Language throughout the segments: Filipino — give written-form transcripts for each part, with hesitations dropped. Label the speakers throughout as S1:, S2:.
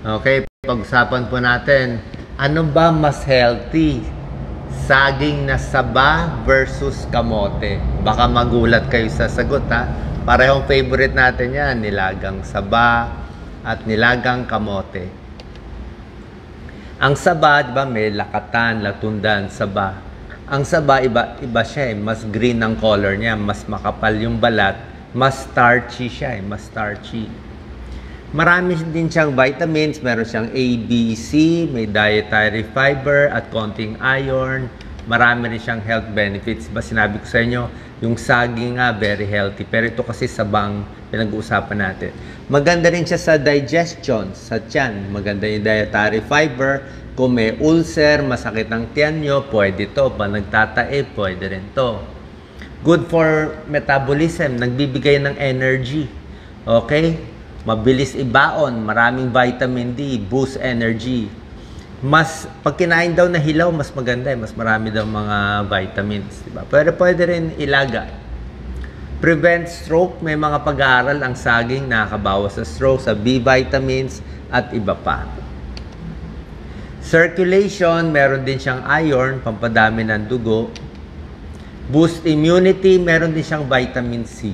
S1: Okay, pag-usapan po natin, ano ba mas healthy? Saging na saba versus kamote. Baka magulat kayo sa sagot ha. Parehong favorite natin yan, nilagang saba at nilagang kamote. Ang saba, di ba, may lakatan, latundan, saba. Ang saba, iba siya mas green ang color niya, mas makapal yung balat, mas starchy siya mas starchy. Marami din siyang vitamins, meron siyang A, B, C, may dietary fiber at konting iron. Marami rin siyang health benefits. Ba sinabi ko sa inyo, yung saging nga very healthy. Pero ito kasi sabang pinag-uusapan natin. Maganda rin siya sa digestion, sa tiyan. Maganda yung dietary fiber. Kung may ulcer, masakit ang tiyan nyo, pwede to. Pag nagtatae, pwede rin to. Good for metabolism, nagbibigay ng energy. Okay? Mabilis ibaon, maraming vitamin D, boost energy. Pag kinain daw na hilaw, mas maganda mas marami daw mga vitamins, diba? Pero pwede rin ilaga. Prevent stroke, may mga pag-aaral ang saging nakakabawas sa stroke, sa B vitamins at iba pa. Circulation, meron din siyang iron, pampadami ng dugo. Boost immunity, meron din siyang vitamin C.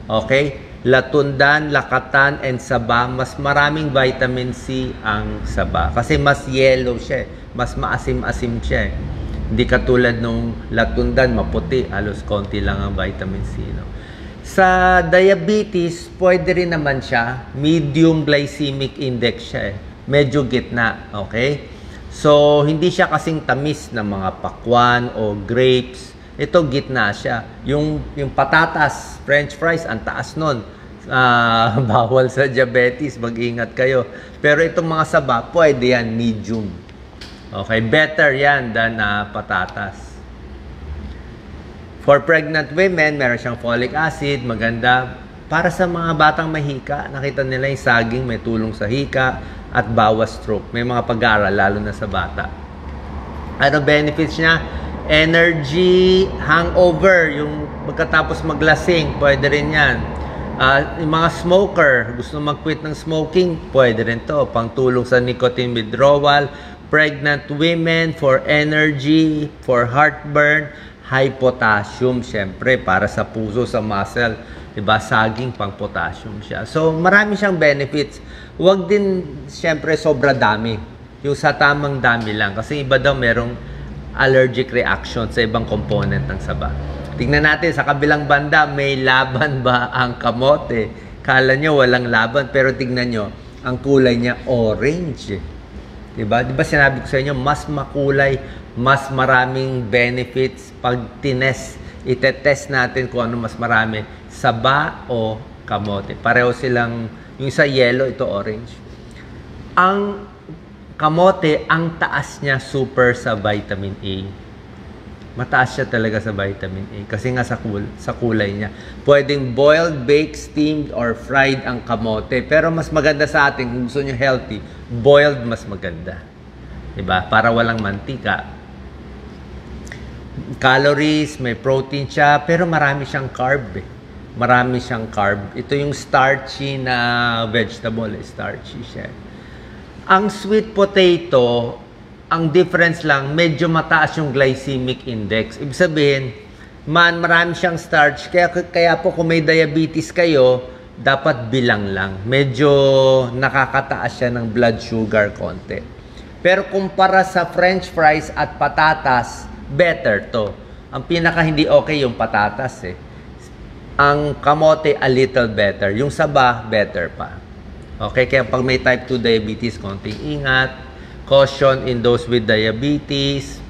S1: Okay? Latundan, lakatan, and saba, mas maraming vitamin C ang saba. Kasi mas yellow siya, mas maasim-asim siya. Hindi katulad nung latundan, maputi, halos konti lang ang vitamin C. No? Sa diabetes, pwede rin naman siya, medium glycemic index siya. Medyo gitna, okay? So, hindi siya kasing tamis ng mga pakwan o grapes. Ito, gitna siya. Yung patatas, french fries, ang taas nun. Bawal sa diabetes, mag-ingat kayo. Pero itong mga saba, pwede yan, medium. Okay, better yan than patatas. For pregnant women, meron siyang folic acid, maganda. Para sa mga batang mahika, nakita nila yung saging, may tulong sa hika at bawas stroke. May mga pag-aaral, lalo na sa bata. Ano benefits niya? Energy, hangover, yung pagkatapos maglasing, pwede rin yan. Yung mga smoker, gusto mag-quit ng smoking, pwede rin to. Pangtulong sa nicotine withdrawal. Pregnant women, for energy, for heartburn. High potassium, syempre, para sa puso, sa muscle. Diba? Saging, pang potassium siya. So, marami siyang benefits. Huwag din, syempre, sobra dami. Yung sa tamang dami lang. Kasi iba daw merong allergic reaction sa ibang component ng saba. Tingnan natin, sa kabilang banda, may laban ba ang kamote? Kala nyo walang laban, pero tingnan nyo, ang kulay niya orange. Diba? Diba sinabi ko sa inyo, mas makulay, mas maraming benefits pag itetest natin kung ano mas marami, saba o kamote. Pareho silang, yung sa yellow, ito orange. Ang kamote, ang taas niya super sa vitamin A. Mataas siya talaga sa vitamin A kasi nga sa kulay niya. Pwedeng boiled, baked, steamed, or fried ang kamote. Pero mas maganda sa atin, kung gusto nyo healthy, boiled mas maganda. Diba? Para walang mantika. Calories, may protein siya, pero marami siyang carb. Marami siyang carb. Ito yung starchy na vegetable. Starchy siya. Ang sweet potato, ang difference lang, medyo mataas yung glycemic index. Ibig sabihin, marami siyang starch. Kaya po kung may diabetes kayo, dapat bilang lang. Medyo nakakataas siya ng blood sugar konti. Pero kumpara sa french fries at patatas, better to. Ang pinaka hindi okay yung patatas Ang kamote, a little better. Yung saba, better pa. Okay, kaya pag may type 2 diabetes, konting ingat. Caution in those with diabetes.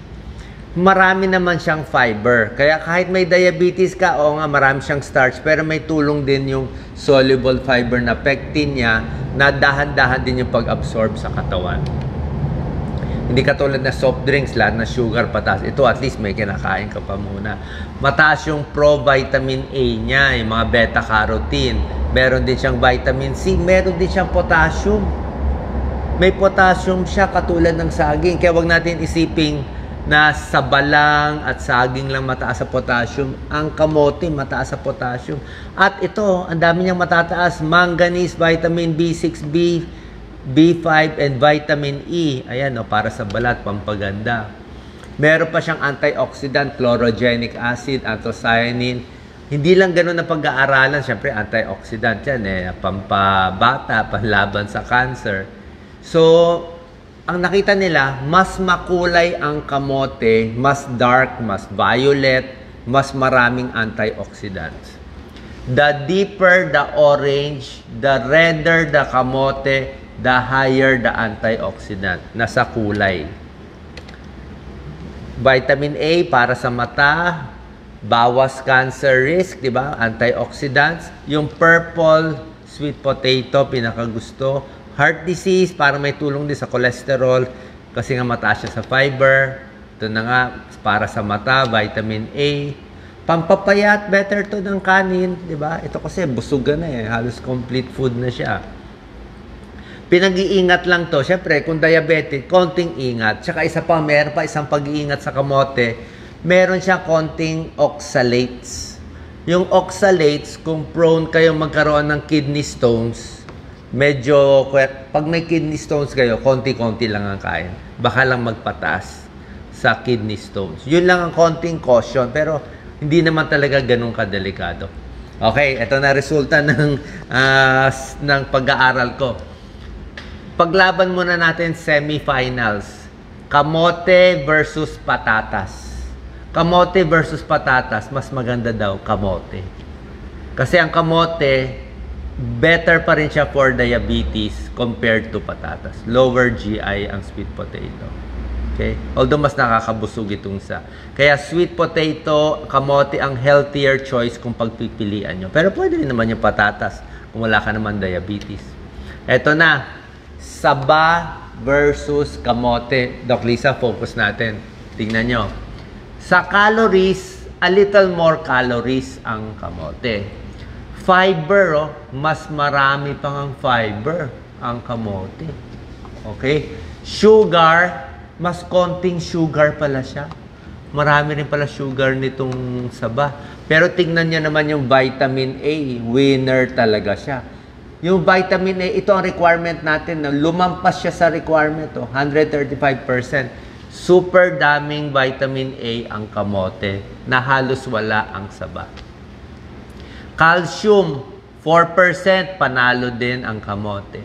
S1: Marami naman siyang fiber. Kaya kahit may diabetes ka, o nga, marami siyang starch, pero may tulong din yung soluble fiber na pectin niya na dahan-dahan din yung pag-absorb sa katawan. Hindi katulad na soft drinks, lahat na sugar, patas. Ito at least may kinakain ka pa muna. Mataas yung pro-vitamin A niya, yung mga beta-carotene. Meron din siyang vitamin C, meron din siyang potassium. May potassium siya katulad ng saging. Kaya wag natin isiping na saba lang at saging lang mataas sa potassium. Ang kamote mataas sa potassium. At ito, ang dami niyang matataas. Manganese, vitamin B6, B, B5, and vitamin E. Ayan, no, para sa balat, pampaganda. Meron pa siyang antioxidant, chlorogenic acid, anthocyanin. Hindi lang ganun ang pag-aaralan. Siyempre, antioxidant yan, pampabata, panlaban sa cancer. So, ang nakita nila, mas makulay ang kamote, mas dark, mas violet, mas maraming antioxidants. The deeper the orange, the redder the kamote, the higher the antioxidant. Nasa kulay. Vitamin A para sa mata, bawas cancer risk, di ba? Antioxidants. Yung purple, sweet potato, pinakagusto. Heart disease, para may tulong din sa cholesterol, kasi nga mataas siya sa fiber. Ito na nga, para sa mata, vitamin A. Pampapayat, better to ng kanin, di ba? Ito kasi busugan na halos complete food na siya. Pinag-iingat lang to. Siyempre, kung diabetic, konting ingat. Tsaka isa pa, meron pa isang pag-iingat sa kamote. Meron siya konting oxalates. Yung oxalates, kung prone kayong magkaroon ng kidney stones, medyo, pag may kidney stones kayo, konti-konti lang ang kain. Baka lang magpataas sa kidney stones. Yun lang ang konting caution, pero hindi naman talaga ganun kadelikado. Okay, ito na resulta ng pag-aaral ko. Paglaban muna natin semifinals. Kamote versus patatas. Kamote versus patatas, mas maganda daw kamote. Kasi ang kamote, better pa rin siya for diabetes compared to patatas. Lower GI ang sweet potato. Okay? Although mas nakakabusog itong isa. Kaya sweet potato, kamote ang healthier choice kung pagpipilian nyo. Pero pwede rin naman yung patatas kung wala ka naman diabetes. Eto na, saba versus kamote. Doc Lisa, focus natin. Tingnan nyo. Sa calories, a little more calories ang kamote. Fiber, mas marami pang ang fiber ang kamote. Okay? Sugar, mas konting sugar pala siya. Marami rin pala sugar nitong saba. Pero tingnan niyo naman yung vitamin A. Winner talaga siya. Yung vitamin A, ito ang requirement natin. Lumampas siya sa requirement. 135%. Super daming vitamin A ang kamote na halos wala ang saba. Calcium, 4%. Panalo din ang kamote.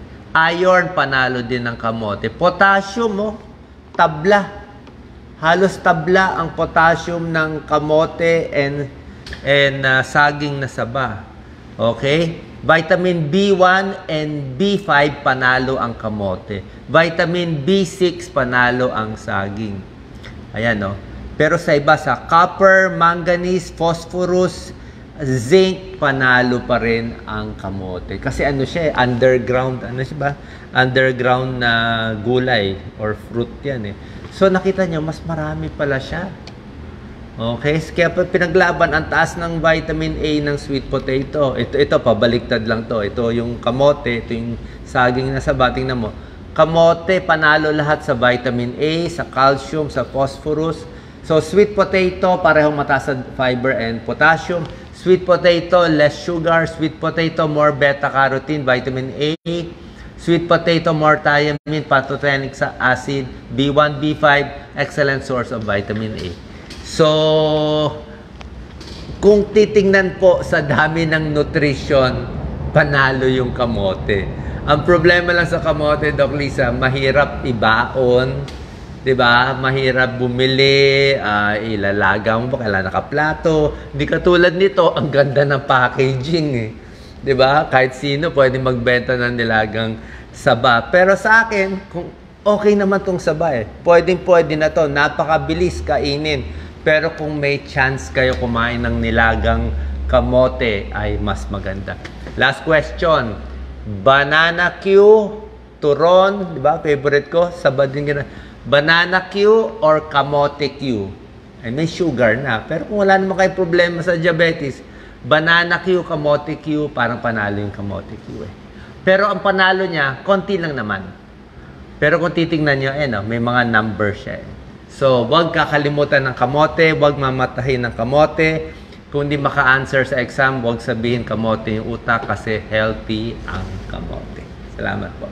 S1: Iron, panalo din ang kamote. Potassium, tabla. Halos tabla ang potassium ng kamote and saging na saba. Okay? Vitamin B1 and B5 panalo ang kamote. Vitamin B6 panalo ang saging. Ayan, no? Pero sa iba, sa copper, manganese, phosphorus, zinc, panalo pa rin ang kamote. Kasi ano siya, underground, ano siya ba? Underground na gulay or fruit yan So nakita nyo, mas marami pala siya. Okay? Kaya pinaglaban, ang taas ng vitamin A ng sweet potato. Ito pabaliktad lang to. Ito yung kamote, ito yung saging na saba. Tingnan mo. Kamote, panalo lahat sa vitamin A, sa calcium, sa phosphorus. So sweet potato, parehong mataas sa fiber and potassium. Sweet potato, less sugar. Sweet potato, more beta-carotene, vitamin A. Sweet potato, more thiamine, pantothenic acid, B1, B5, excellent source of vitamin A. So, kung titingnan po sa dami ng nutrition, panalo yung kamote. Ang problema lang sa kamote, Doc Lisa, mahirap ibaon, 'di ba? Mahirap bumili, ilalaga mo pa, kailangan nakaplato. Hindi katulad nito, ang ganda ng packaging 'Di ba? Kahit sino pwede magbenta ng nilagang saba. Pero sa akin, kung okay naman tong saba Pwedeng-pwede na to, napakabilis kainin. Pero kung may chance kayo kumain ng nilagang kamote, ay mas maganda. Last question. Banana Q, turon, 'di ba? Favorite ko, saba din gina. Banana Q or kamote Q? Ay, may sugar na. Pero kung wala naman kayo problema sa diabetes, banana Q, kamote Q, parang panalo yung kamote Q Pero ang panalo niya, konti lang naman. Pero kung titingnan nyo, may mga number siya So, wag kakalimutan ng kamote, wag mamatahin ng kamote. Kung hindi maka-answer sa exam, wag sabihin kamote yung utak kasi healthy ang kamote. Salamat po.